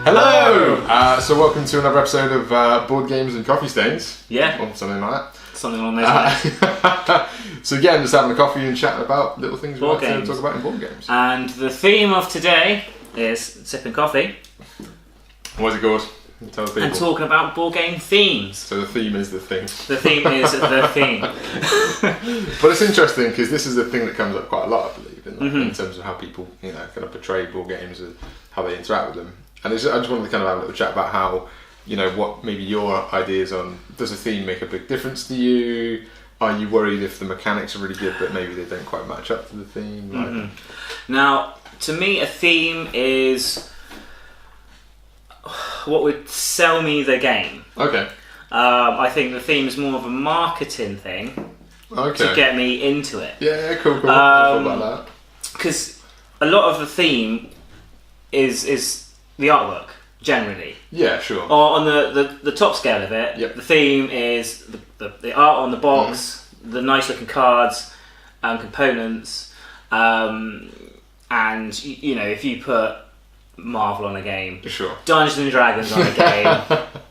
Hello! So welcome to another episode of Board Games and Coffee Stains. Yeah. Or something like that. Something along those lines. So again, just having a coffee and chatting about little things we Board like to games. talk about in board games. And the theme of today is sipping coffee What's it called? Tell the people. and talking about board game themes. So the theme is the thing. The theme is the theme. But it's interesting because this is the thing that comes up quite a lot, I believe, in terms of how people, kind of portray board games and how they interact with them. And I just wanted to kind of have a little chat about how, what maybe your ideas on, does a theme make a big difference to you? Are you worried if the mechanics are really good but maybe they don't quite match up to the theme? Now, to me, a theme is what would sell me the game. Okay. I think the theme is more of a marketing thing to get me into it. Yeah, cool. I thought about that. Because a lot of the theme is the artwork, generally. Yeah, sure. Or on the top scale of it, Yep. the theme is the art on the box, the nice looking cards and components, and if you put Marvel on a game, Sure. Dungeons and Dragons on a game,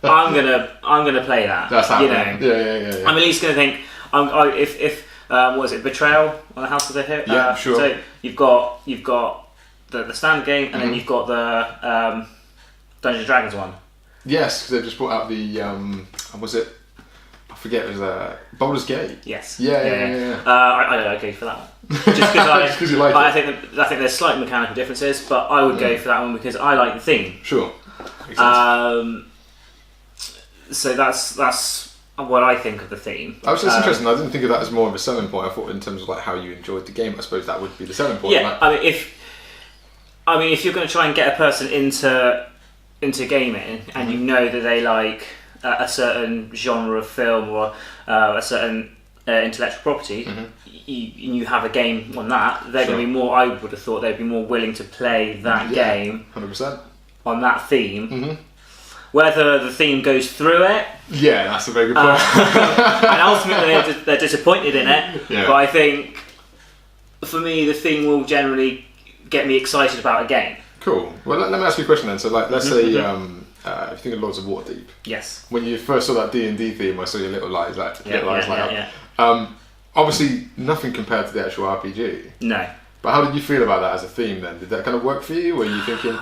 I'm gonna play that. That's happening. Yeah. I'm at least gonna think. If what was it, Betrayal on the House of the Hit? Yeah, sure. So you've got the standard game, and then you've got the Dungeons and Dragons one. Yes, because they've just brought out the was it? I forget. It was Baldur's Gate. Yes. Yeah. I go for that one. Just because you like it. I think there's slight mechanical differences, but I would go for that one because I like the theme. Sure. Makes sense. So that's what I think of the theme. I was just interested. I didn't think of that as more of a selling point. I thought in terms of like how you enjoyed the game. I suppose that would be the selling point. Yeah. If you're going to try and get a person into gaming and you know that they like a certain genre of film or a certain intellectual property, you have a game on that, they're going to be more, I would have thought they'd be more willing to play that game 100%. on that theme. Whether the theme goes through it, yeah, that's a very good point. and ultimately they're disappointed in it, but I think for me the theme will generally get me excited about a game. Cool. Well, let me ask you a question then. So, like, let's say if you think of Lords of Waterdeep. Yes. When you first saw that D&D theme, I saw your little lights light Yeah. Obviously, nothing compared to the actual RPG. No. But how did you feel about that as a theme then? Did that kind of work for you? Were you thinking?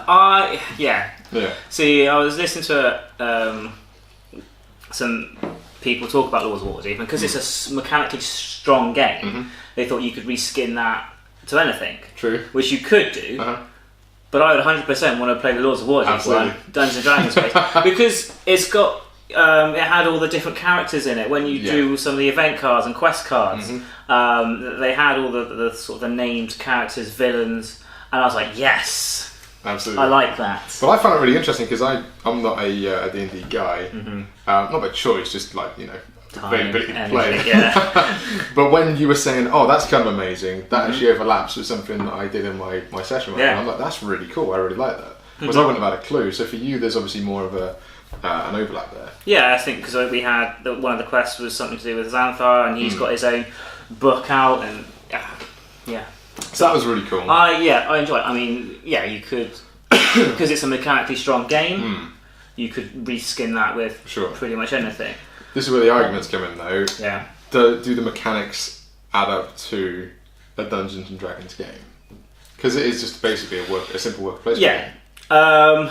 Yeah. Yeah. See, I was listening to some people talk about Lords of Waterdeep, and because it's a mechanically strong game, they thought you could reskin that to anything. True. Which you could do. But I would 100% want to play the Lords of Waterdeep one, Dungeons and Dragons space, because it's got it had all the different characters in it. When you drew some of the event cards and quest cards, they had all the sort of the named characters, villains, and I was like, yes, absolutely, I like that. But I found it really interesting because I'm not a D&D guy, not by choice, just like availability to play. Yeah. But when you were saying, oh, that's kind of amazing, that actually overlaps with something that I did in my session. And I'm like, that's really cool. I really like that. Because I wouldn't have had a clue. So for you, there's obviously more of an overlap there. Yeah, I think because we had one of the quests was something to do with Xanthar, and he's got his own book out, and yeah. So that was really cool. I enjoy it. I mean, yeah, you could, because it's a mechanically strong game, you could reskin that with pretty much anything. This is where the arguments come in, though. Yeah. Do the mechanics add up to a Dungeons and Dragons game? Because it is just basically a simple worker placement game.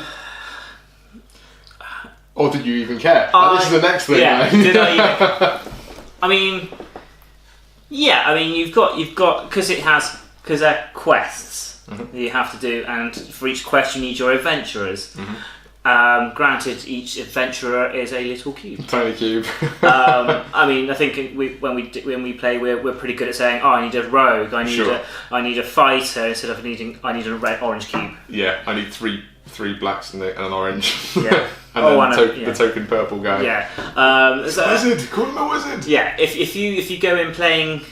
Or did you even care? This is the next thing. Yeah. Right? Did I even? I mean, you've got because they're quests that you have to do, and for each quest you need your adventurers. Granted, each adventurer is a little cube. Tiny cube. I mean, I think when we play, we're pretty good at saying, "Oh, I need a rogue. I need a fighter," instead of I need a orange cube. Yeah, I need three blacks and an orange. Yeah. And the token purple guy. Yeah. Wizard, call him a wizard. Yeah. If you go in playing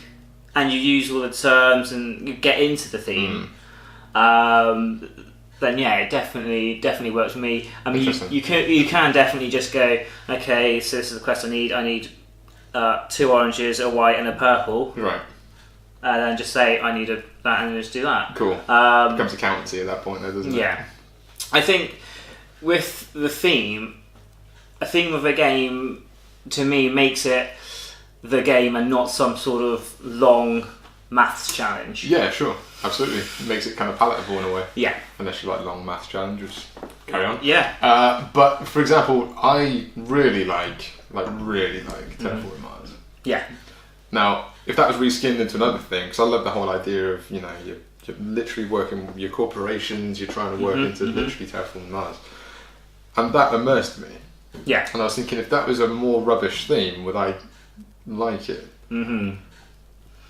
and you use all the terms and you get into the theme, then yeah, it definitely works for me. I mean, you can definitely just go, okay, so this is the quest I need. I need 2 oranges, a white, and a purple. Right. And then just say I need that, and just do that. Cool. Becomes accountancy at that point, though, doesn't it? Yeah. I think with the theme, a theme of a game to me makes it the game and not some sort of long maths challenge. Yeah, sure, absolutely. It makes it kind of palatable in a way. Yeah. Unless you like long maths challenges, carry on. Yeah. But for example, I really like Terraforming Mars. Yeah. Now, if that was reskinned into another thing, because I love the whole idea of, you know, you're literally working with your corporations, you're trying to work into literally Terraforming Mars. And that immersed me. Yeah. And I was thinking, if that was a more rubbish theme, would I like it? Mm-hmm.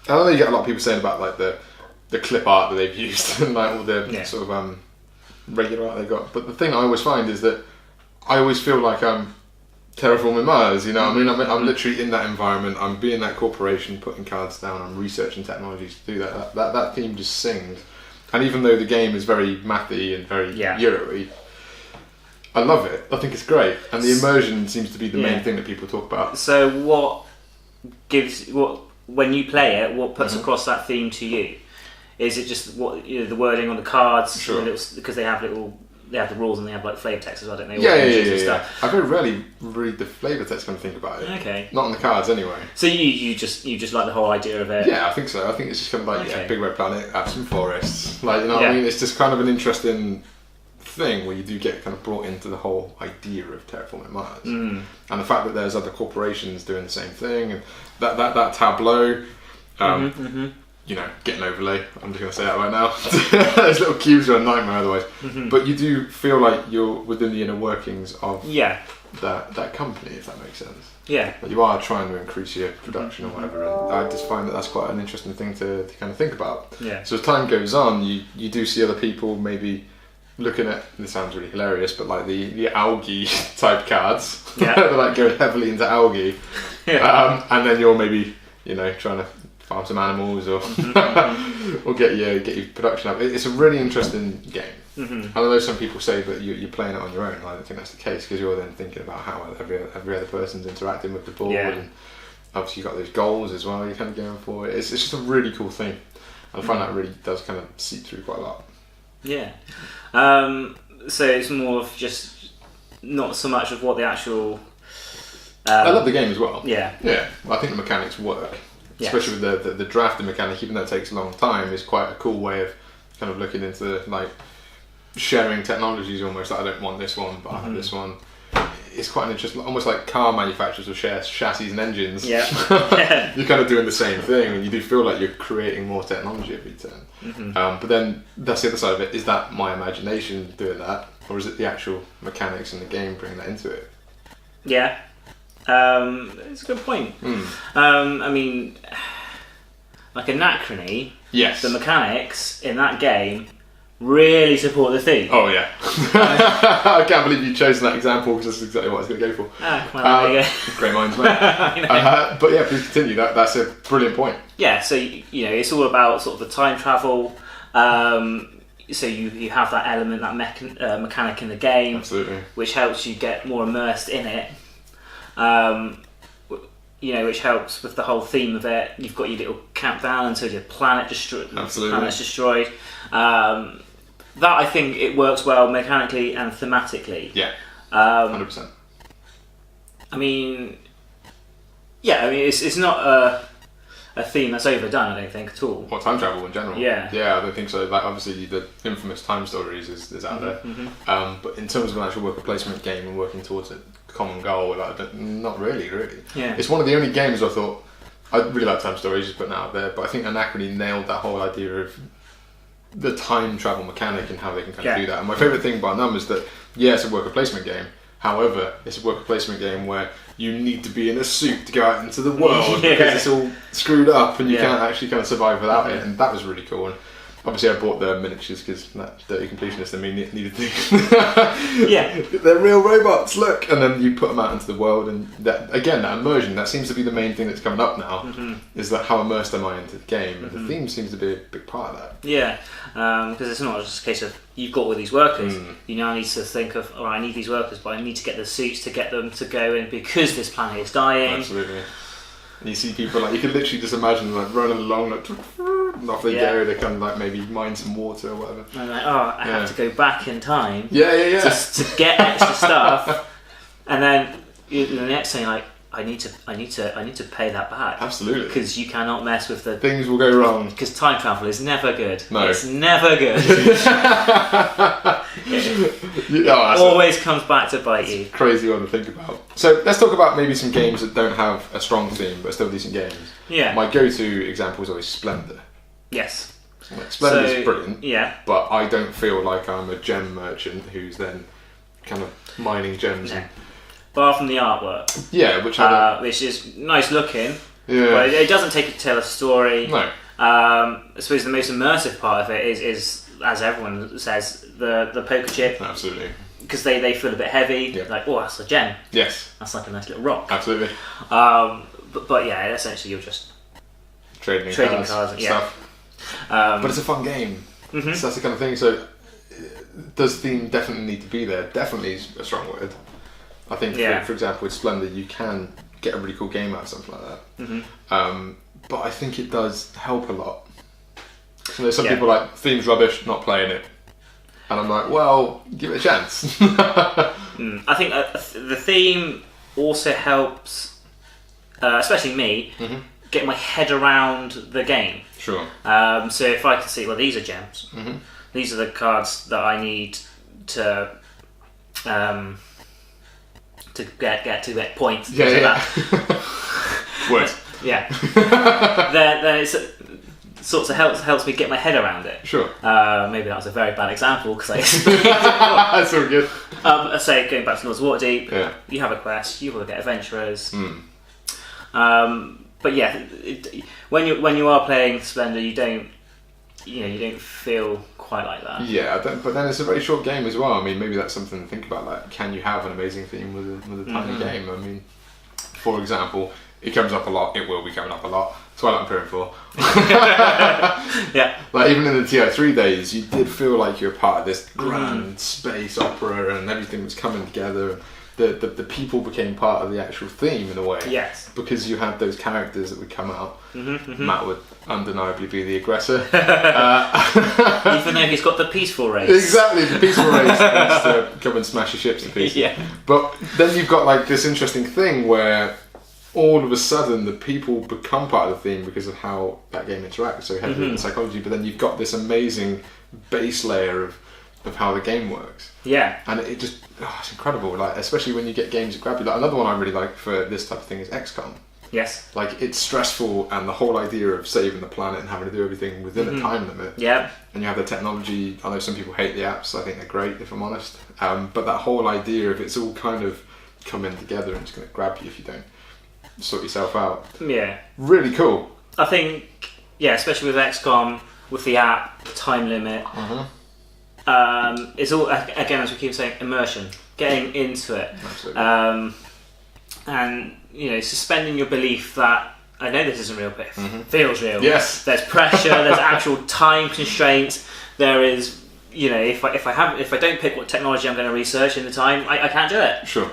I know you get a lot of people saying about like the clip art that they've used and like all the sort of regular art they got. But the thing I always find is that I always feel like I'm terraforming Mars, you know what I mean? I'm literally in that environment, I'm being that corporation, putting cards down, I'm researching technologies to do that. That theme just sings. And even though the game is very mathy and very Euro-y, I love it. I think it's great. And the immersion seems to be the main thing that people talk about. So when you play it, what puts across that theme to you? Is it just the wording on the cards? Sure. Because they have the rules and they have like flavour text as well, don't they? Yeah. Stuff. I very rarely read the flavour text when I think about it. Okay. Not on the cards anyway. So you just like the whole idea of it? Yeah, I think so. I think it's just kind of like big red planet, have some forests. Like, you know what I mean? It's just kind of an interesting thing where you do get kind of brought into the whole idea of terraforming Mars. And the fact that there's other corporations doing the same thing, and that tableau, you know, get an overlay. I'm just going to say that right now. Those little cubes are a nightmare otherwise. But you do feel like you're within the inner workings of that company, if that makes sense. Yeah. But you are trying to increase your production or whatever. And I just find that that's quite an interesting thing to kind of think about. Yeah. So as time goes on, you do see other people maybe looking at, this sounds really hilarious, but like the algae type cards. They're like going heavily into algae. And then you're maybe, you know, trying to farm some animals or or get your production up. It's a really interesting game. I know some people say that you're playing it on your own. I don't think that's the case, because you're then thinking about how every other person's interacting with the board, and obviously you've got those goals as well you're kind of going for. It's just a really cool thing. I find that really does kind of seep through quite a lot. Yeah. So it's more of just not so much of what the actual. I love the game as well. Yeah. I think the mechanics work. Especially with the drafting mechanic, even though it takes a long time, is quite a cool way of kind of looking into like sharing technologies almost. Like, I don't want this one, but I have this one. It's quite an interesting, almost like car manufacturers will share chassis and engines. You're kind of doing the same thing, and you do feel like you're creating more technology every turn. But then that's the other side of it. Is that my imagination doing that, or is it the actual mechanics in the game bringing that into it? Yeah. It's a good point. I mean, like Anachrony, the mechanics in that game really support the theme. Oh yeah. I can't believe you've chosen that example, because that's exactly what I was going to go for. Well, there you go. Great minds, mate. But yeah, please continue. That's a brilliant point. Yeah, so you know, it's all about sort of the time travel. So you have that element, that mechanic in the game, absolutely, which helps you get more immersed in it. You know, which helps with the whole theme of it. You've got your little countdown until your planet's destroyed. That, I think, it works well mechanically and thematically. Yeah, 100%. I mean, it's not a theme that's overdone, I don't think, at all. Or time travel in general. Yeah, I don't think so. Like, obviously, the infamous Time Stories is out there. But in terms of an actual worker placement game and working towards a common goal, like, not really. Yeah. It's one of the only games I thought, I really like Time Stories, just putting it out there, but I think Anachrony nailed that whole idea of the time travel mechanic and how they can kind of do that. And my favourite thing about them is that, it's a worker placement game. However, it's a worker placement game where you need to be in a suit to go out into the world because it's all screwed up and you can't actually kind of survive without it. And that was really cool. And obviously, I bought the miniatures because that dirty completionist in me needed things. They're real robots. Look, and then you put them out into the world, and that immersion, that seems to be the main thing that's coming up now. Is that how immersed am I into the game? And the theme seems to be a big part of that. Yeah, because it's not just a case of you've got all these workers. You now need to think of, I need these workers, but I need to get the suits to get them to go in because this planet is dying. Absolutely. And you see people, like, you can literally just imagine them, like, running along, like, off they go. They kind of like maybe mine some water or whatever. And I'm like, I have to go back in time. Just to get extra stuff, and then the next thing, like, I need to pay that back. Absolutely. Because you cannot mess with the... Things will go wrong. Because time travel is never good. No. It's never good. Always comes back to bite you. Crazy one to think about. So let's talk about maybe some games that don't have a strong theme but still decent games. Yeah. My go-to example is always Splendor. Yes. Splendor is brilliant. Yeah. But I don't feel like I'm a gem merchant who's then kind of mining gems. No. Apart from the artwork. Yeah, which is nice looking. Yeah. But it doesn't tell a story. No. I suppose the most immersive part of it is as everyone says, the poker chip. Absolutely. Because they feel a bit heavy. Yeah. Like, oh, that's a gem. Yes. That's like a nice little rock. Absolutely. But yeah, essentially you're just trading cards and stuff. But it's a fun game. Mm-hmm. So that's the kind of thing. So does theme definitely need to be there? Definitely is a strong word. I think, for example, with Splendor, you can get a really cool game out of something like that. Mm-hmm. But I think it does help a lot. So there's some people like, theme's rubbish, not playing it. And I'm like, well, give it a chance. I think the theme also helps, especially me, get my head around the game. Sure. So if I can see, well, these are gems. Mm-hmm. These are the cards that I need to get points. Yeah. Words. Yeah. then it sort of helps me get my head around it. Sure. Maybe that was a very bad example because That's all good. I say going back to Lords of Waterdeep, you have a quest, you will get adventurers. But yeah, when you are playing Splendor, you don't feel quite like that. Yeah, but then it's a very short game as well. I mean, maybe that's something to think about. Like, can you have an amazing theme with a tiny game? I mean, for example, it comes up a lot. It will be coming up a lot. Twilight Imperium 4. Yeah. Like, even in the TI3 days, you did feel like you were part of this grand space opera, and everything was coming together. The people became part of the actual theme in a way. Yes. Because you had those characters that would come out. Mm-hmm. Matt would undeniably be the aggressor. Even though he's got the peaceful race. Exactly, the peaceful race wants to come and smash your ships to pieces. Yeah. But then you've got like this interesting thing where all of a sudden the people become part of the theme because of how that game interacts so heavily in psychology, but then you've got this amazing base layer of how the game works. Yeah. And it just, it's incredible, like, especially when you get games that grab you. Like, another one I really like for this type of thing is XCOM. Yes. Like, it's stressful, and the whole idea of saving the planet and having to do everything within a time limit. Yeah. And you have the technology. I know some people hate the apps. I think they're great, if I'm honest. But that whole idea of it's all kind of coming together and it's going to grab you if you don't sort yourself out. Yeah. Really cool. I think, especially with XCOM, with the app, the time limit, it's all, again, as we keep saying, immersion, getting into it. Absolutely. And, suspending your belief that I know this isn't real, but it feels real. Yes. There's pressure, there's actual time constraints, there is, if I don't pick what technology I'm going to research in the time, I can't do it. Sure.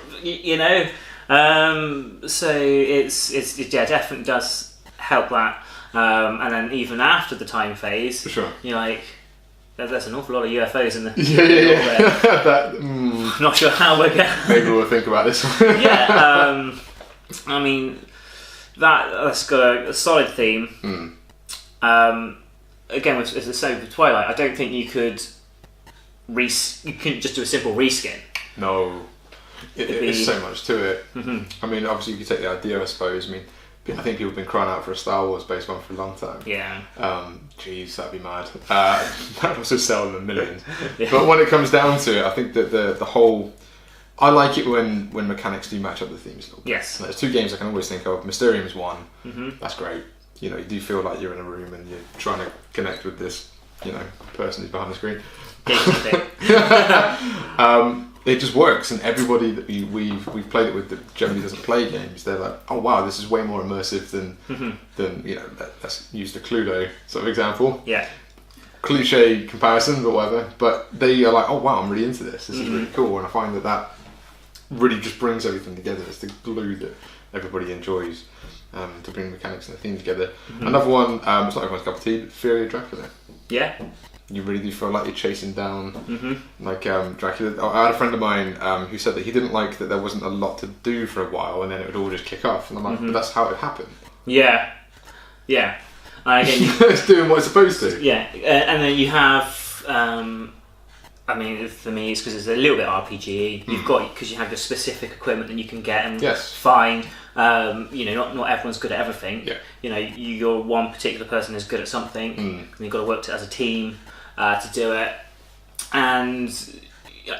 So it definitely does help that. And then even after the time phase, For sure. you're like, there's an awful lot of UFOs in the Yeah. Not sure how we're going. Maybe we'll think about this. I mean, that's got a solid theme. Again, as I say with Twilight, I don't think you could you couldn't just do a simple reskin. No, it's so much to it. I mean, obviously you could take the idea, I suppose. I mean, I think people have been crying out for a Star Wars based one for a long time. Yeah. Geez, that'd be mad. That would also sell them millions. But when it comes down to it, I think that the whole... I like it when mechanics do match up the themes a little bit. Yes. There's two games I can always think of. Mysterium's one. That's great. You do feel like you're in a room and you're trying to connect with this, person who's behind the screen. It just works, and everybody that we've played it with that generally doesn't play games, they're like, oh wow, this is way more immersive than let's use the Cluedo sort of example. Yeah. Cliche comparison, but whatever. But they are like, oh wow, I'm really into this. This is really cool, and I find that really just brings everything together. It's the glue that everybody enjoys to bring mechanics and the theme together. Another one, it's not everyone's cup of tea, but Fury of Dracula. Yeah. You really do feel like you're chasing down Dracula. I had a friend of mine who said that he didn't like that there wasn't a lot to do for a while and then it would all just kick off. And I'm like, but that's how it happened. Yeah. And again, it's doing what it's supposed to. Yeah, and then you have, I mean, for me, it's because it's a little bit RPG. You've got, because you have your specific equipment that you can get and find. You know, not everyone's good at everything. Yeah. You know, you're one particular person is good at something, and you've got to work as a team to do it. And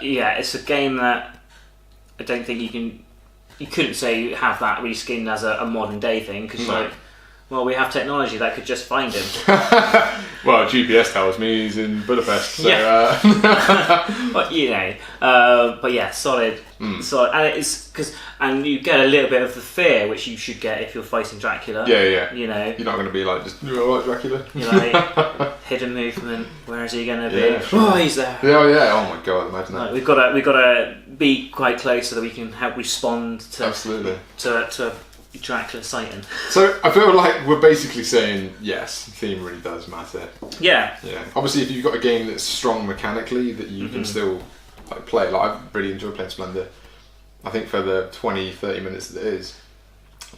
yeah, it's a game that I don't think you couldn't say you have that reskinned as a modern day thing, because like, well, we have technology that could just find him. Well, GPS tells me he's in Budapest. So, but you know, but yeah, solid. And it's and you get a little bit of the fear which you should get if you're fighting Dracula. Yeah. You know, you're not going to be like, just you all right, Dracula. You're like, hidden movement. Where is he going to be? Yeah, sure. Oh, he's there. Yeah. Oh my god, imagine that. Like, we've got to be quite close so that we can help respond to to Dracula sighting. So I feel like we're basically saying yes, theme really does matter. Yeah. Obviously, if you've got a game that's strong mechanically that you can still like play, like I've really enjoyed playing Splendor. I think for the 20-30 minutes that it is,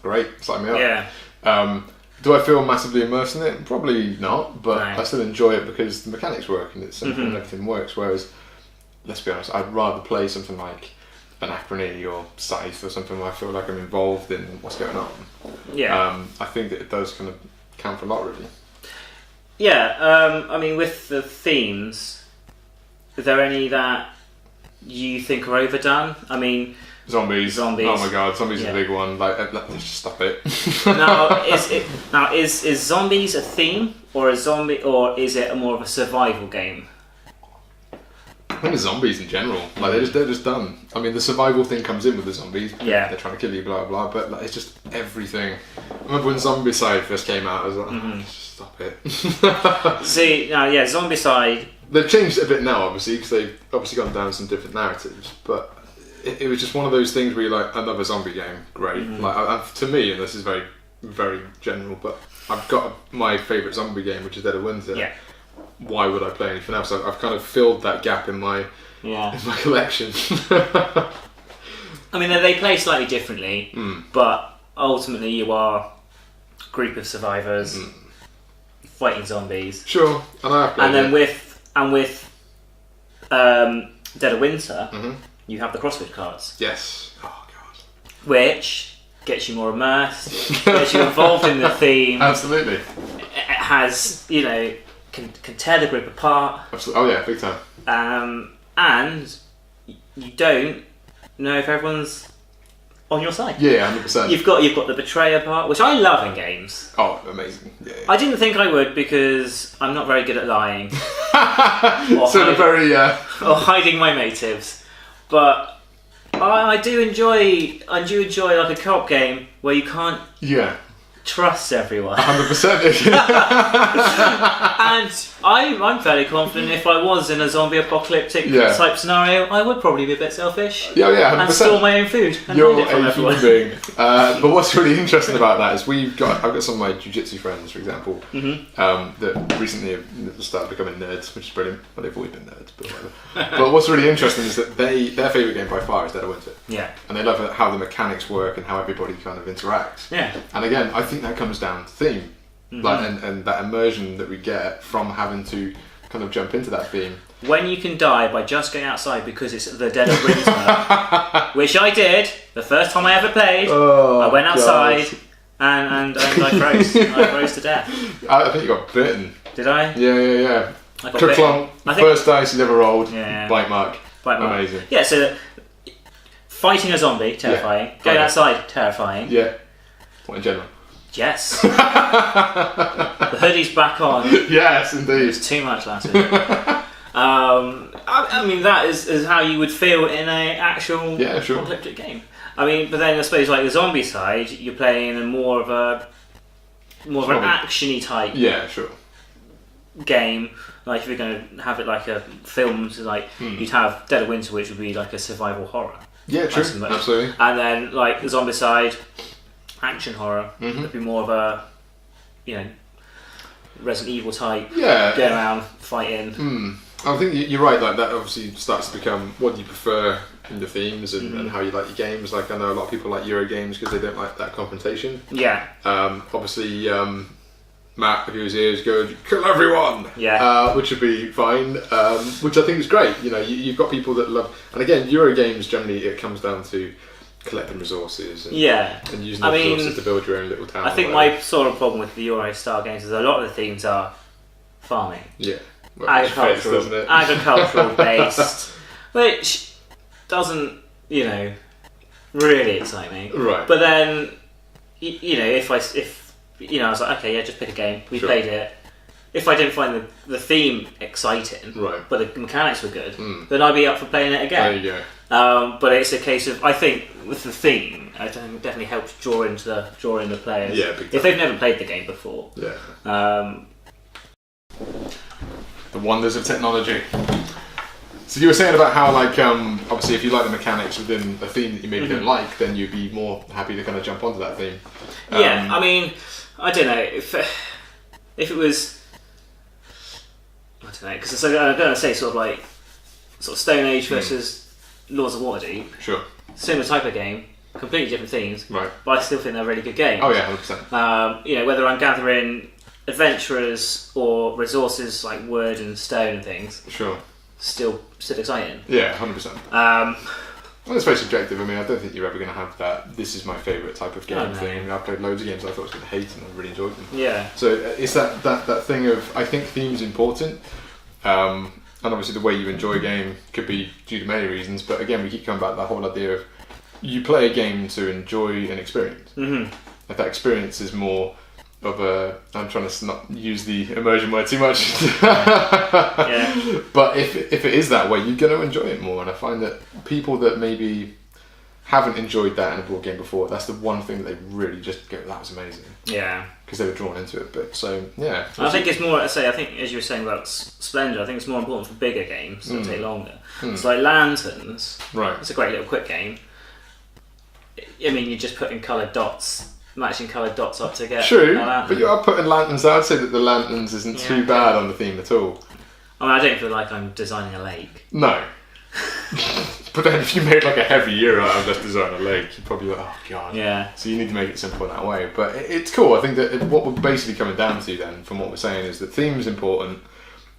great, sign me up. Yeah. Do I feel massively immersed in it? Probably not, but No. I still enjoy it because the mechanics work and it's simple and everything works. Whereas, let's be honest, I'd rather play something like Anachrony or Scythe or something where I feel like I'm involved in what's going on. Yeah. I think that it does kind of count for a lot, really. Yeah. I mean, with the themes, are there any that you think are overdone? I mean, Zombies. Oh my god, zombies is a big one. Like, just stop it. now, is zombies a theme or is it more of a survival game? I think it's zombies in general. Like they're just done. I mean, the survival thing comes in with the zombies. Yeah. They're trying to kill you, blah blah. But like, it's just everything. I remember when Zombicide first came out, I was like, just stop it. See, now, yeah, Zombicide. They've changed it a bit now, obviously, because they've obviously gone down some different narratives. But it was just one of those things where you're like, another zombie game, great. Like to me, and this is very, very general, but I've got my favourite zombie game, which is Dead of Winter. Yeah. Why would I play anything else? I've kind of filled that gap in my collection. I mean, they play slightly differently, but ultimately you are a group of survivors fighting zombies. Sure, and I have played with Dead of Winter, you have the crossword cards. Yes. Oh god. Which gets you more immersed, gets you involved in the theme. Absolutely. It has, you know, can tear the group apart. Absolutely. Oh yeah, big time. And you don't know if everyone's on your side. Yeah, 100%. You've got the betrayer part, which I love in games. Oh, amazing. Yeah. I didn't think I would because I'm not very good at lying. Or hiding my motives. But I do enjoy like a co-op game where you can't trust everyone. 100%. And I'm fairly confident if I was in a zombie apocalyptic type scenario, I would probably be a bit selfish. Yeah, 100%. And steal my own food. And You're hide it from a everyone. human being. But what's really interesting about that is I've got some of my jiu-jitsu friends, for example, that recently have started becoming nerds, which is brilliant. Well, they've always been nerds, but whatever. But what's really interesting is that their favourite game by far is Dead of Winter. Yeah. And they love how the mechanics work and how everybody kind of interacts. Yeah. And again, I think that comes down to theme. Like, and that immersion that we get from having to kind of jump into that theme. When you can die by just going outside because it's the dead of winter, which I did the first time I ever played. I went outside and I froze. I froze to death. I think you got bitten. Did I? Yeah. I got bitten. First dice you never rolled. Yeah. Bite mark. Amazing. Yeah. So fighting a zombie, terrifying. Going outside, terrifying. Yeah. What in general? Yes. The hoodie's back on. Yes, indeed. It's too much last week. I mean, that is how you would feel in an actual apocalyptic game. I mean, but then I suppose like the zombie side, you're playing in more of an actiony type game. Like if you're going to have it like a film, so like you'd have Dead of Winter, which would be like a survival horror. Yeah, true. Absolutely. And then like the Zombicide, action horror would be more of a, Resident Evil type. Yeah. Going around fighting. I think you're right. Like that obviously starts to become what do you prefer in the themes and how you like your games. Like I know a lot of people like Euro games because they don't like that confrontation. Yeah. Obviously, Matt, who's here, is going kill everyone. Yeah. Which would be fine. Which I think is great. You've got people that love. And again, Euro games generally it comes down to collecting resources and using the resources to build your own little town. I think my sort of problem with the Euro style games is a lot of the themes are farming. Yeah. Well, agricultural based, which doesn't, really excite me. Right. But then, if I was like, okay, yeah, just pick a game. We played it. If I didn't find the theme exciting, but the mechanics were good, then I'd be up for playing it again. There you go. But it's a case of, I think, with the theme, I think it definitely helps draw in the players. Yeah, big time. If they've never played the game before. Yeah. The wonders of technology. So you were saying about how, like, obviously, if you like the mechanics within a theme that you maybe don't like, then you'd be more happy to kind of jump onto that theme. Yeah, I mean, I don't know if it was, I don't know, because I'm going to say sort of Stone Age versus Lords of Waterdeep. Sure. Similar type of game, completely different themes. Right. But I still think they're really good games. Oh yeah, 100%. Whether I'm gathering adventurers or resources like wood and stone and things. Sure. Still exciting. Yeah, 100%. Well, it's very subjective. I mean, I don't think you're ever going to have that. This is my favourite type of game thing. I mean, I've played loads of games I thought I was going to hate, and I really enjoyed them. Yeah. So it's that thing of I think theme's important, and obviously the way you enjoy a game could be due to many reasons. But again, we keep coming back to that whole idea of you play a game to enjoy an experience. If that experience is more of a, I'm trying to not use the immersion word too much, but if it is that way, you're going to enjoy it more. And I find that people that maybe haven't enjoyed that in a board game before, that's the one thing that they really just go, that was amazing. Yeah. Because they were drawn into it. But so, yeah. I think it's more, I think as you were saying about Splendor, I think it's more important for bigger games that take longer. It's like Lanterns. Right. It's a great little quick game. I mean, you're just putting coloured dots, matching coloured dots up to get true, but you are putting lanterns. I'd say that the lanterns isn't too bad on the theme at all. I mean, I don't feel like I'm designing a lake. No. But then if you made like a heavy Euro out of just designing a lake, you'd probably be like, oh god. Yeah. So you need to make it simple in that way. But it's cool. I think that what we're basically coming down to then, from what we're saying, is that theme's important,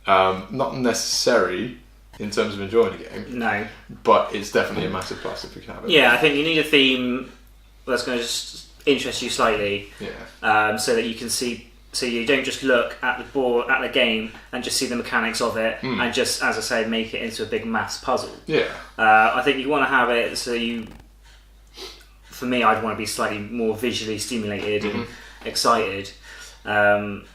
not necessary in terms of enjoying a game. No. But it's definitely a massive plus if you can have it. Yeah, I think you need a theme that's going to just interest you slightly, so that you can see, so you don't just look at the board, at the game, and just see the mechanics of it, and just, as I say, make it into a big mass puzzle. Yeah. I think you want to have it so for me, I'd want to be slightly more visually stimulated and excited. But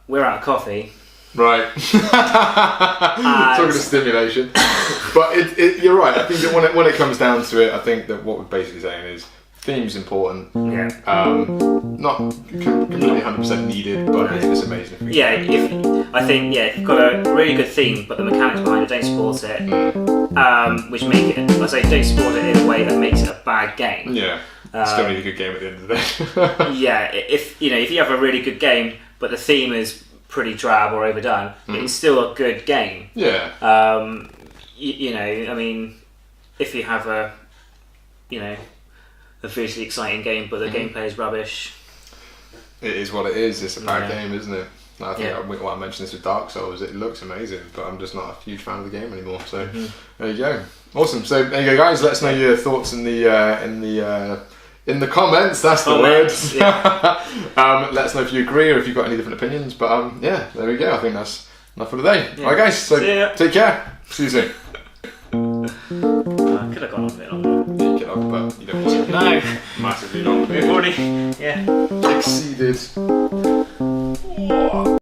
we're out of coffee. Right. Talking of stimulation. But you're right. I think that when it comes down to it, I think that what we're basically saying is theme's important. Yeah. Not completely 100% needed, but it's amazing. Yeah. If you've got a really good theme, but the mechanics behind it don't support it, which make it, I say, don't support it in a way that makes it a bad game. Yeah. Still need a good game at the end of the day. Yeah. If you have a really good game, but the theme is pretty drab or overdone, it's still a good game. Yeah. I mean, if you have a visually exciting game, but the gameplay is rubbish. It is what it is. It's a bad game, isn't it? I think I mentioned this with Dark Souls. It looks amazing, but I'm just not a huge fan of the game anymore. So there you go. Awesome. So there you go, guys. Let us know your thoughts in the comments. That's the word. Yeah. Let us know if you agree or if you've got any different opinions. But there we go. I think that's enough for today. Yeah. All right, guys. So take care. See you soon. Could have gone on a bit longer. You could have, but you don't want to. No. Massively long. We've already, exceeded.